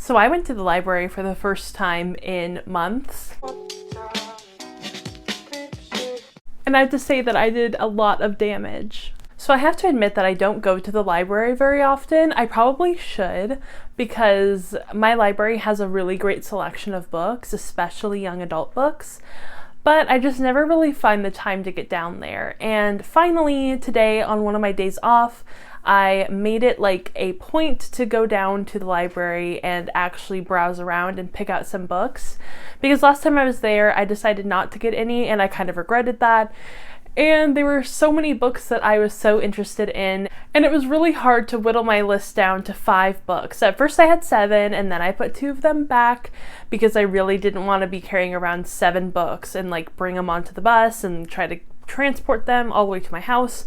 So I went to the library for the first time in months. And I have to say that I did a lot of damage. So I have to admit that I don't go to the library very often. I probably should, because my library has a really great selection of books, especially young adult books. But I just never really find the time to get down there. And finally, today, on one of my days off, I made it like a point to go down to the library and actually browse around and pick out some books. Because last time I was there, I decided not to get any, and I kind of regretted that. And there were so many books that I was so interested in, and it was really hard to whittle my list down to 5 books. At first I had 7, and then I put 2 of them back because I really didn't want to be carrying around 7 books and like bring them onto the bus and try to transport them all the way to my house.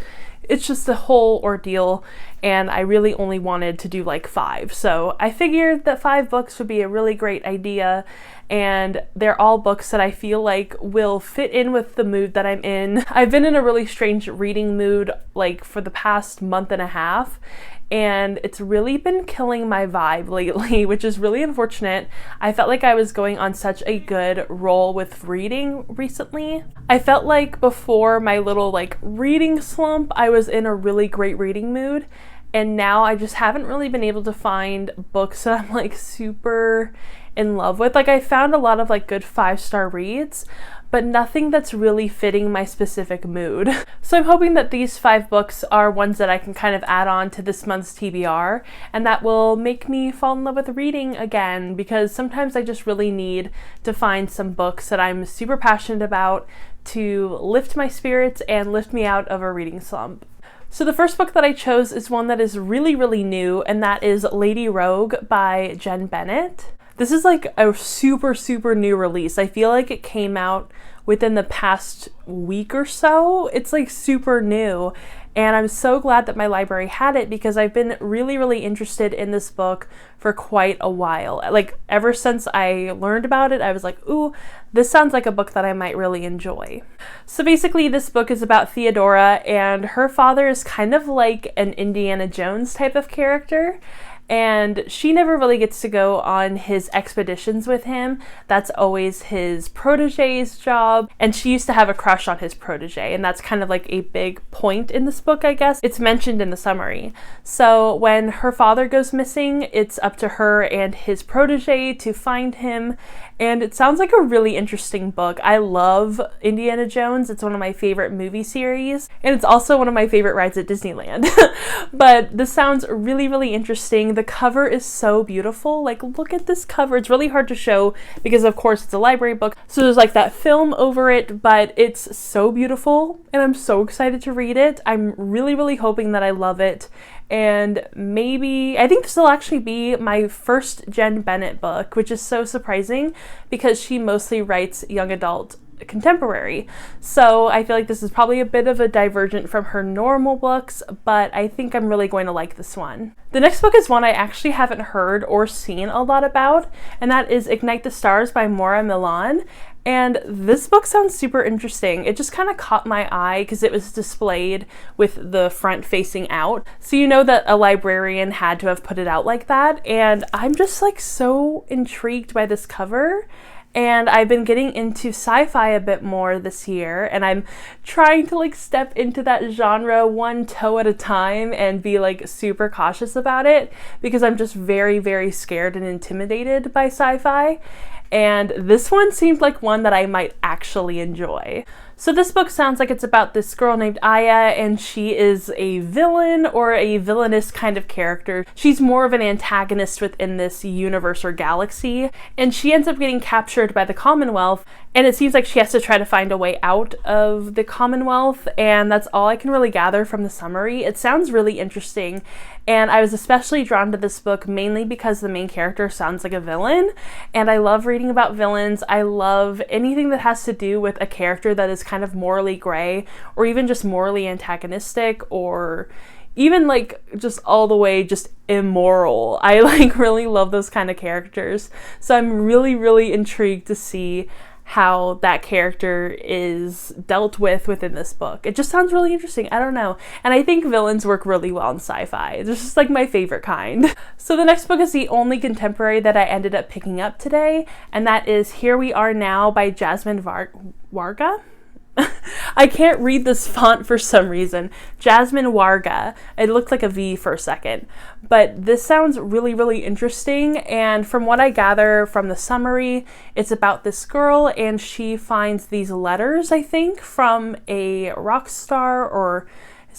It's just a whole ordeal, and I really only wanted to do like 5. So I figured that 5 books would be a really great idea, and they're all books that I feel like will fit in with the mood that I'm in. I've been in a really strange reading mood like for the past month and a half, and it's really been killing my vibe lately, which is really unfortunate. I felt like I was going on such a good roll with reading recently. I felt like before my little like reading slump, I was in a really great reading mood, and now I just haven't really been able to find books that I'm like super in love with. Like I found a lot of like good 5-star reads, but nothing that's really fitting my specific mood. So I'm hoping that these 5 books are ones that I can kind of add on to this month's TBR, and that will make me fall in love with reading again, because sometimes I just really need to find some books that I'm super passionate about to lift my spirits and lift me out of a reading slump. So the first book that I chose is one that is really, really new, and that is Lady Rogue by Jen Bennett. This is like a super, super new release. I feel like it came out within the past week or so. It's like super new, and I'm so glad that my library had it because I've been really, really interested in this book for quite a while. Like ever since I learned about it, I was like, ooh, this sounds like a book that I might really enjoy. So basically this book is about Theodora, and her father is kind of like an Indiana Jones type of character. And she never really gets to go on his expeditions with him. That's always his protege's job. And she used to have a crush on his protege, and that's kind of like a big point in this book, I guess. It's mentioned in the summary. So when her father goes missing, it's up to her and his protege to find him. And it sounds like a really interesting book. I love Indiana Jones. It's one of my favorite movie series, and it's also one of my favorite rides at Disneyland. But this sounds really, really interesting. The cover is so beautiful. Like, look at this cover. It's really hard to show because, of course, it's a library book, so there's like that film over it, but it's so beautiful, and I'm so excited to read it. I'm really, really hoping that I love it. And maybe, I think this will actually be my first Jen Bennett book, which is so surprising because she mostly writes young adult contemporary. So I feel like this is probably a bit of a divergent from her normal books, but I think I'm really going to like this one. The next book is one I actually haven't heard or seen a lot about, and that is Ignite the Stars by Maura Milan. And this book sounds super interesting. It just kind of caught my eye because it was displayed with the front facing out. So you know that a librarian had to have put it out like that. And I'm just like so intrigued by this cover. And I've been getting into sci-fi a bit more this year, and I'm trying to like step into that genre one toe at a time and be like super cautious about it because I'm just very, very scared and intimidated by sci-fi. And this one seemed like one that I might actually enjoy. So this book sounds like it's about this girl named Aya, and she is a villain or a villainous kind of character. She's more of an antagonist within this universe or galaxy, and she ends up getting captured by the Commonwealth, and it seems like she has to try to find a way out of the Commonwealth, and that's all I can really gather from the summary. It sounds really interesting, and I was especially drawn to this book mainly because the main character sounds like a villain, and I love reading about villains. I love anything that has to do with a character that is kind of morally gray, or even just morally antagonistic, or even like just all the way just immoral. I like really love those kind of characters. So I'm really, really intrigued to see how that character is dealt with within this book. It just sounds really interesting. I don't know. And I think villains work really well in sci-fi. This is like my favorite kind. So the next book is the only contemporary that I ended up picking up today, and that is Here We Are Now by Jasmine Warga. I can't read this font for some reason. Jasmine Warga. It looked like a V for a second. But this sounds really, really interesting. And from what I gather from the summary, it's about this girl and she finds these letters, I think, from a rock star or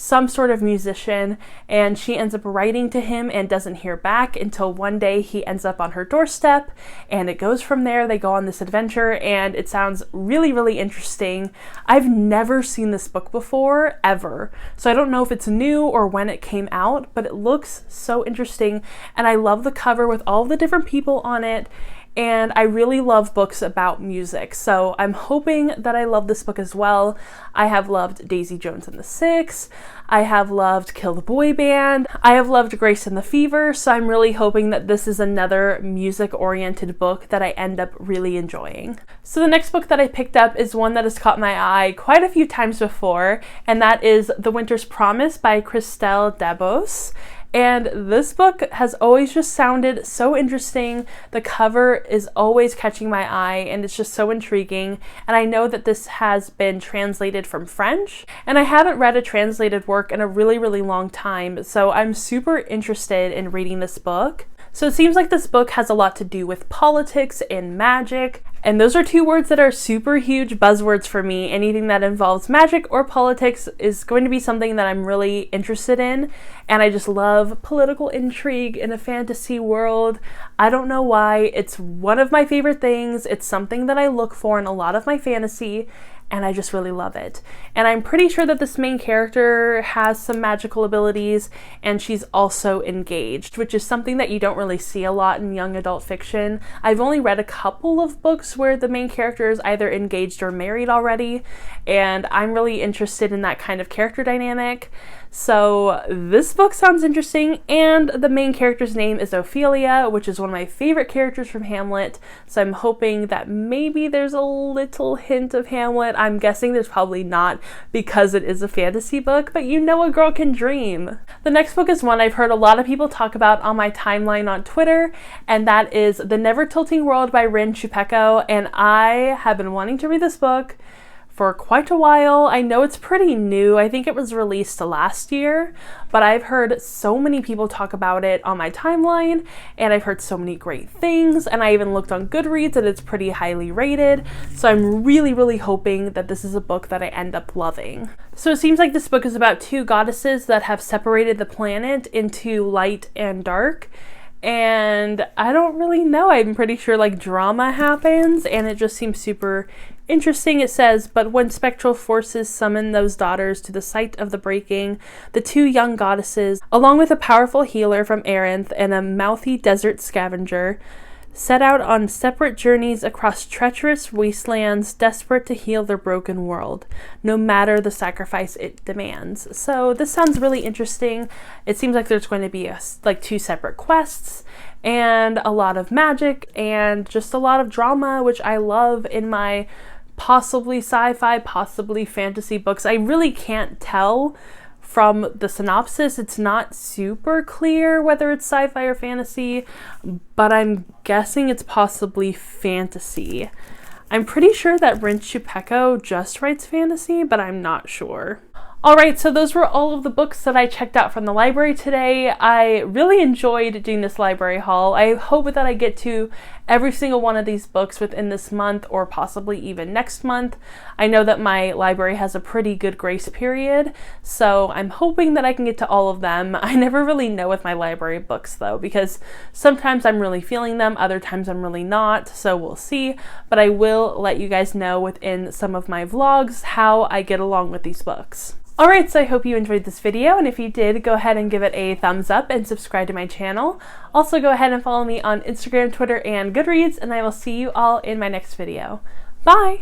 some sort of musician, and she ends up writing to him and doesn't hear back until one day he ends up on her doorstep, and it goes from there. They go on this adventure, and it sounds really, really interesting. I've never seen this book before, ever, so I don't know if it's new or when it came out, but it looks so interesting, and I love the cover with all the different people on it. And I really love books about music, so I'm hoping that I love this book as well. I have loved Daisy Jones and the Six. I have loved Kill the Boy Band. I have loved Grace and the Fever, so I'm really hoping that this is another music-oriented book that I end up really enjoying. So the next book that I picked up is one that has caught my eye quite a few times before, and that is The Winter's Promise by Christelle Dabos. And this book has always just sounded so interesting. The cover is always catching my eye and it's just so intriguing. And I know that this has been translated from French, and I haven't read a translated work in a really, really long time. So I'm super interested in reading this book. So it seems like this book has a lot to do with politics and magic, and those are two words that are super huge buzzwords for me. Anything that involves magic or politics is going to be something that I'm really interested in, and I just love political intrigue in a fantasy world. I don't know why. It's one of my favorite things. It's something that I look for in a lot of my fantasy, and I just really love it. And I'm pretty sure that this main character has some magical abilities, and she's also engaged, which is something that you don't really see a lot in young adult fiction. I've only read a couple of books where the main character is either engaged or married already, and I'm really interested in that kind of character dynamic. So this book sounds interesting, and the main character's name is Ophelia, which is one of my favorite characters from Hamlet, so I'm hoping that maybe there's a little hint of Hamlet. I'm guessing there's probably not because it is a fantasy book, but you know a girl can dream. The next book is one I've heard a lot of people talk about on my timeline on Twitter, and that is The Never Tilting World by Rin Chupeco, and I have been wanting to read this book for quite a while. I know it's pretty new. I think it was released last year, but I've heard so many people talk about it on my timeline, and I've heard so many great things, and I even looked on Goodreads and it's pretty highly rated. So I'm really, really hoping that this is a book that I end up loving. So it seems like this book is about two goddesses that have separated the planet into light and dark. And I don't really know. I'm pretty sure like drama happens, and it just seems super interesting. It says, but when spectral forces summon those daughters to the site of the breaking, the two young goddesses, along with a powerful healer from Arinth and a mouthy desert scavenger, set out on separate journeys across treacherous wastelands, desperate to heal their broken world, no matter the sacrifice it demands. So this sounds really interesting. It seems like there's going to be like two separate quests and a lot of magic and just a lot of drama, which I love in my possibly sci-fi, possibly fantasy books. I really can't tell from the synopsis. It's not super clear whether it's sci-fi or fantasy, but I'm guessing it's possibly fantasy. I'm pretty sure that Rin Chupeco just writes fantasy, but I'm not sure. Alright, so those were all of the books that I checked out from the library today. I really enjoyed doing this library haul. I hope that I get to every single one of these books within this month or possibly even next month. I know that my library has a pretty good grace period, so I'm hoping that I can get to all of them. I never really know with my library books though, because sometimes I'm really feeling them, other times I'm really not, so we'll see. But I will let you guys know within some of my vlogs how I get along with these books. Alright, so I hope you enjoyed this video, and if you did, go ahead and give it a thumbs up and subscribe to my channel. Also, go ahead and follow me on Instagram, Twitter, and Goodreads, and I will see you all in my next video. Bye!